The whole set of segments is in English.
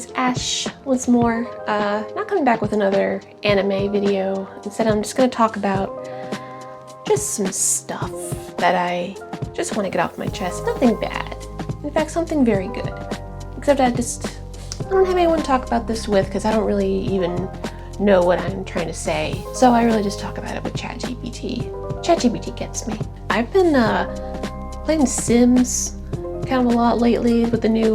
guys, Ash once more. Not coming back with another anime video. Instead, I'm just gonna talk about just some stuff that I just want to get off my chest. Nothing bad. In fact, something very good. Except I don't have anyone to talk about this with because I don't really even know what I'm trying to say. So I really just talk about it with ChatGPT. ChatGPT gets me. I've been playing Sims kind of a lot lately with the new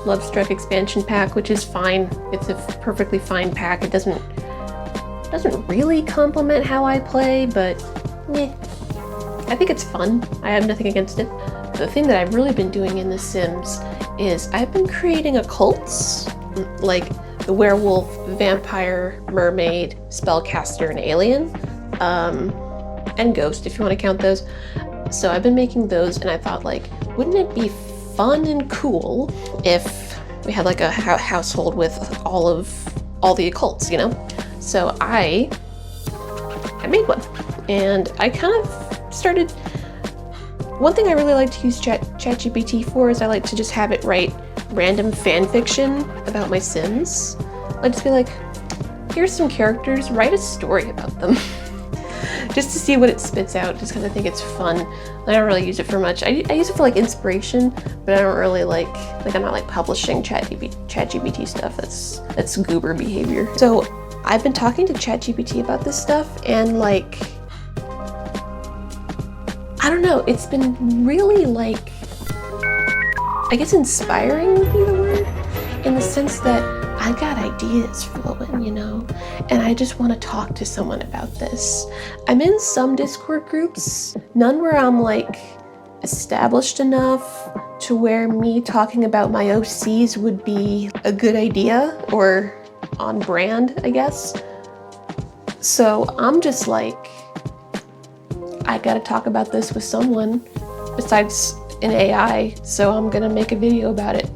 Love Struck expansion pack, which is fine. It's a perfectly fine pack. It doesn't really complement how I play, but I think it's fun. I have nothing against it. The thing that I've really been doing in The Sims is I've been creating occults, like the werewolf, vampire, mermaid, spellcaster, and alien, and ghost if you want to count those. So I've been making those, and I thought, like, wouldn't it be fun and cool if we had like a household with all the occults, you know? So I made one, and I kind of started. One thing I really like to use ChatGPT for is I like to just have it write random fan fiction about my Sims. Like, just be like, here's some characters, write a story about them. Just to see what it spits out, just because I think it's fun. I don't really use it for much. I use it for like inspiration, but I don't really like I'm not like publishing ChatGPT stuff. That's goober behavior. So I've been talking to ChatGPT about this stuff, and like, I don't know, it's been really, like, I guess inspiring would be the word, in the sense that I got ideas flowing, you know, and I just want to talk to someone about this. I'm in some Discord groups, none where I'm like established enough to where me talking about my OCs would be a good idea or on brand, I guess. So I'm just like, I gotta talk about this with someone besides an AI, so I'm gonna make a video about it.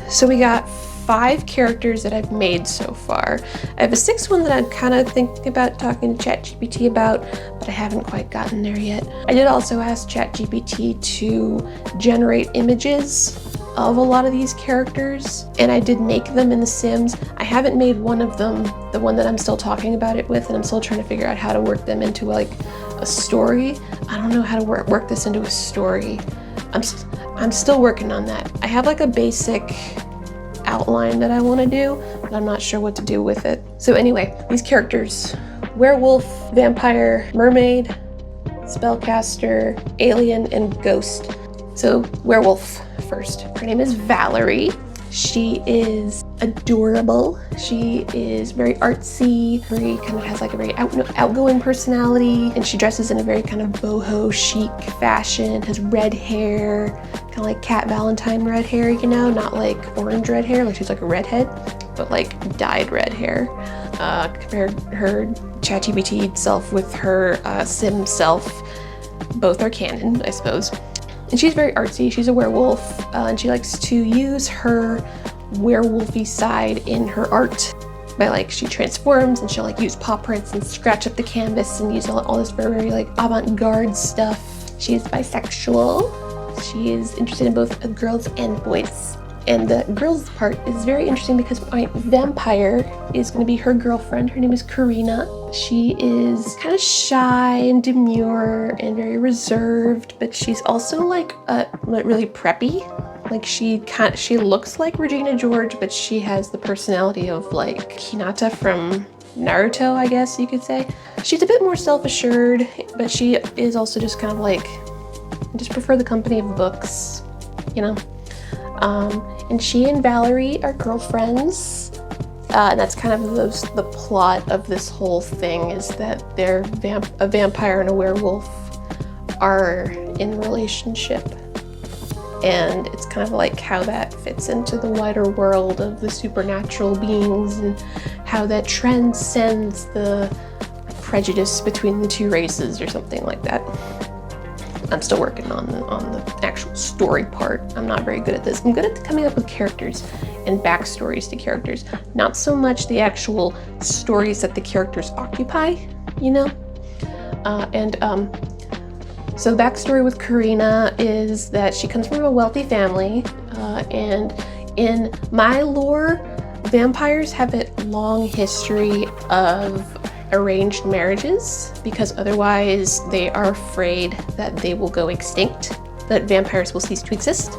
So we got 5 characters that I've made so far. I have a 6th one that I'm kind of thinking about talking to ChatGPT about, but I haven't quite gotten there yet. I did also ask ChatGPT to generate images of a lot of these characters, and I did make them in The Sims. I haven't made one of them, the one that I'm still talking about it with, and I'm still trying to figure out how to work them into like a story. I don't know how to work this into a story. I'm still working on that. I have like a basic outline that I want to do, but I'm not sure what to do with it. So anyway, these characters: werewolf, vampire, mermaid, spellcaster, alien, and ghost. So werewolf first. Her name is Valerie. She is adorable. She is very artsy, kind of has like a very outgoing personality, and she dresses in a very kind of boho chic fashion, has red hair, kind of like Cat Valentine red hair, you know, not like orange red hair, like she's like a redhead, but like dyed red hair. Compared her ChatGPT self with her Sim self, both are canon, I suppose. And she's very artsy. She's a werewolf, and she likes to use her werewolfy side in her art by, like, she transforms and she'll like use paw prints and scratch up the canvas and use all this very like avant-garde stuff. She is bisexual. She is interested in both girls and boys. And the girls part is very interesting because my vampire is going to be her girlfriend. Her name is Karina. She is kind of shy and demure and very reserved, but she's also like really preppy. Like she looks like Regina George, but she has the personality of like Hinata from Naruto, I guess you could say. She's a bit more self-assured, but she is also just kind of like, I just prefer the company of books, you know? And she and Valerie are girlfriends, and that's kind of the plot of this whole thing, is that they're a vampire and a werewolf are in a relationship, and it's kind of like how that fits into the wider world of the supernatural beings and how that transcends the prejudice between the two races or something like that. I'm still working on the actual story part. I'm not very good at this. I'm good at coming up with characters and backstories to characters, not so much the actual stories that the characters occupy, you know? So backstory with Karina is that she comes from a wealthy family, and In my lore, vampires have a long history of arranged marriages because otherwise they are afraid that they will go extinct, that vampires will cease to exist.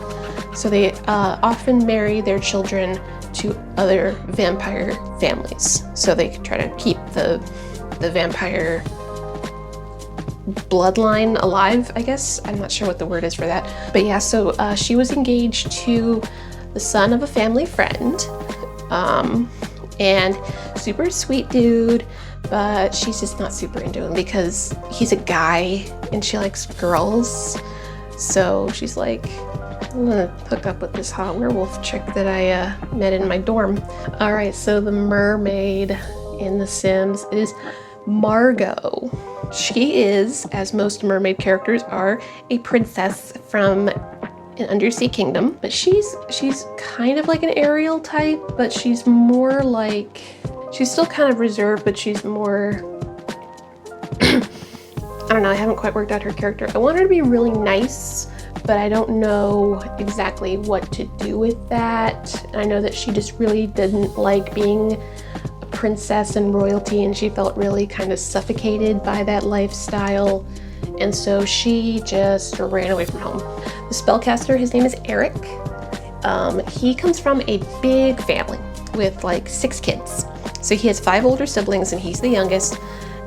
So they often marry their children to other vampire families. So they can try to keep the vampire bloodline alive, I guess. I'm not sure what the word is for that. But yeah, so she was engaged to the son of a family friend. And super sweet dude, but she's just not super into him because he's a guy and she likes girls. So she's like, I'm gonna hook up with this hot werewolf chick that I met in my dorm. All right, so the mermaid in The Sims is Margot. She is, as most mermaid characters are, a princess from an undersea kingdom, but she's kind of like an Ariel type, but she's more like, she's still kind of reserved, but she's more, I don't know, I haven't quite worked out her character. I want her to be really nice, but I don't know exactly what to do with that. And I know that she just really didn't like being a princess and royalty, and she felt really kind of suffocated by that lifestyle. And so she just ran away from home. The spellcaster, his name is Eric. He comes from a big family with like 6 kids. So he has 5 older siblings and he's the youngest.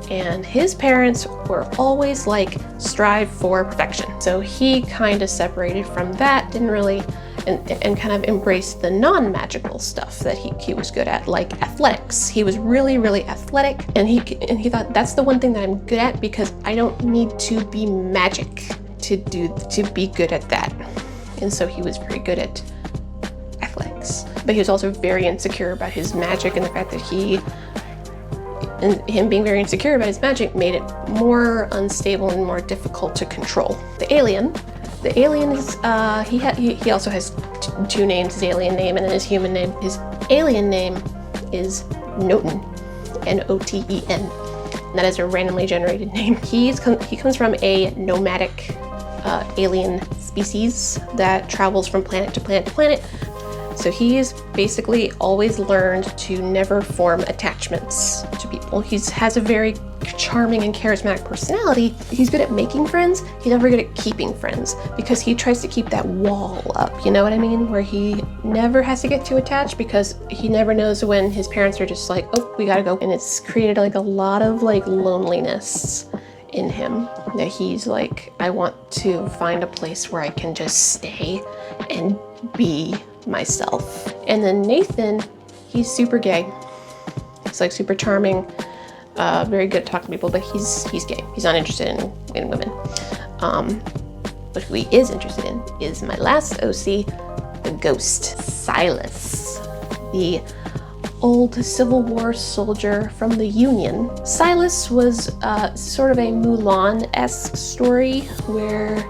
And his parents were always like strive for perfection. So he kind of separated from that, didn't really, and kind of embraced the non-magical stuff that he was good at, like athletics. He was really, really athletic, and he thought that's the one thing that I'm good at because I don't need to be magic to be good at that. And so he was very good at athletics. But he was also very insecure about his magic, and the fact that him being very insecure about his magic made it more unstable and more difficult to control. The alien is, he also has 2 names, his alien name and then his human name. His alien name is Noten, N-O-T-E-N. And that is a randomly generated name. He comes from a nomadic alien species that travels from planet to planet to planet. So he's basically always learned to never form attachments to people. He has a very charming and charismatic personality. He's good at making friends. He's never good at keeping friends because he tries to keep that wall up, you know what I mean? Where he never has to get too attached because he never knows when his parents are just like, oh, we gotta go. And it's created like a lot of like loneliness in him that he's like, I want to find a place where I can just stay and be myself. And then Nathan, he's super gay. He's like super charming, very good at talking to people, but he's gay. He's not interested in women. But who he is interested in is my last OC, the ghost, Silas, the old Civil War soldier from the Union. Silas was sort of a Mulan-esque story where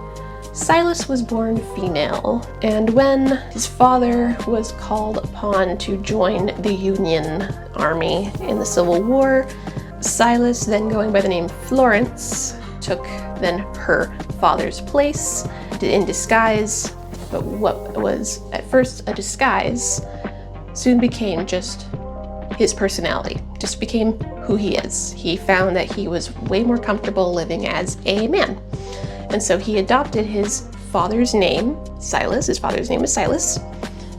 Silas was born female, and when his father was called upon to join the Union Army in the Civil War, Silas, then going by the name Florence, took then her father's place in disguise, but what was at first a disguise soon became just his personality, just became who he is. He found that he was way more comfortable living as a man. And so he adopted his father's name, Silas, his father's name is Silas,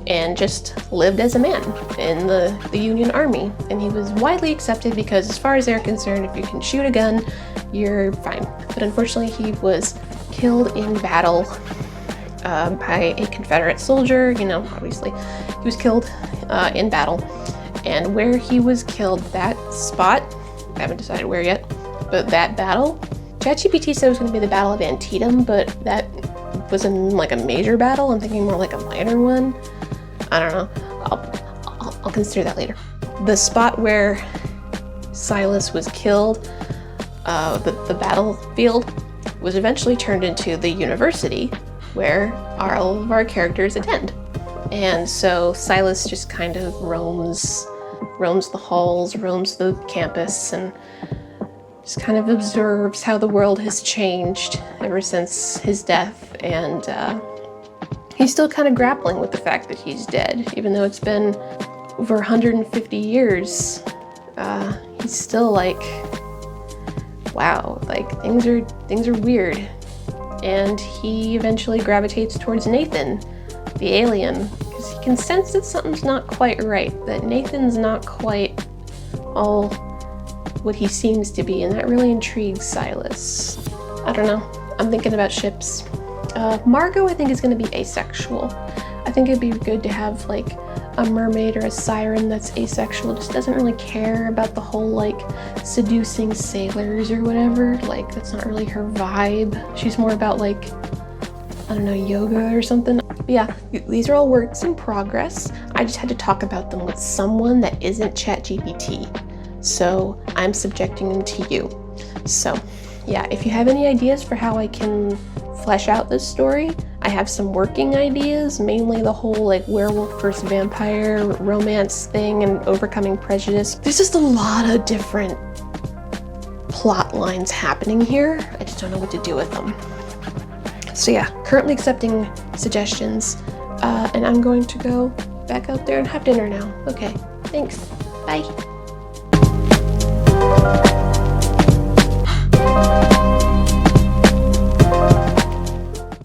and just lived as a man in the Union Army. And he was widely accepted because as far as they're concerned, if you can shoot a gun, you're fine. But unfortunately, he was killed in battle by a Confederate soldier, you know, obviously. He was killed in battle. And where he was killed, that spot, I haven't decided where yet, but that battle, ChatGPT said it was going to be the Battle of Antietam, but that wasn't like a major battle. I'm thinking more like a minor one. I don't know. I'll consider that later. The spot where Silas was killed, the battlefield, was eventually turned into the university where all of our characters attend. And so Silas just kind of roams the halls, roams the campus, and just kind of observes how the world has changed ever since his death. And he's still kind of grappling with the fact that he's dead, even though it's been over 150 years. He's still like, wow, like things are weird. And he eventually gravitates towards Nathan, the alien, because he can sense that something's not quite right, that Nathan's not quite all what he seems to be, and that really intrigues Silas. I don't know, I'm thinking about ships. Margot, I think, is going to be asexual. I think it'd be good to have like a mermaid or a siren that's asexual, just doesn't really care about the whole like seducing sailors or whatever. Like, that's not really her vibe. She's more about like, I don't know, yoga or something. But yeah, these are all works in progress. I just had to talk about them with someone that isn't ChatGPT. So I'm subjecting them to you. So yeah, if you have any ideas for how I can flesh out this story, I have some working ideas, mainly the whole like werewolf versus vampire romance thing and overcoming prejudice. There's just a lot of different plot lines happening here. I just don't know what to do with them. So yeah, currently accepting suggestions, and I'm going to go back out there and have dinner now. Okay, thanks. Bye.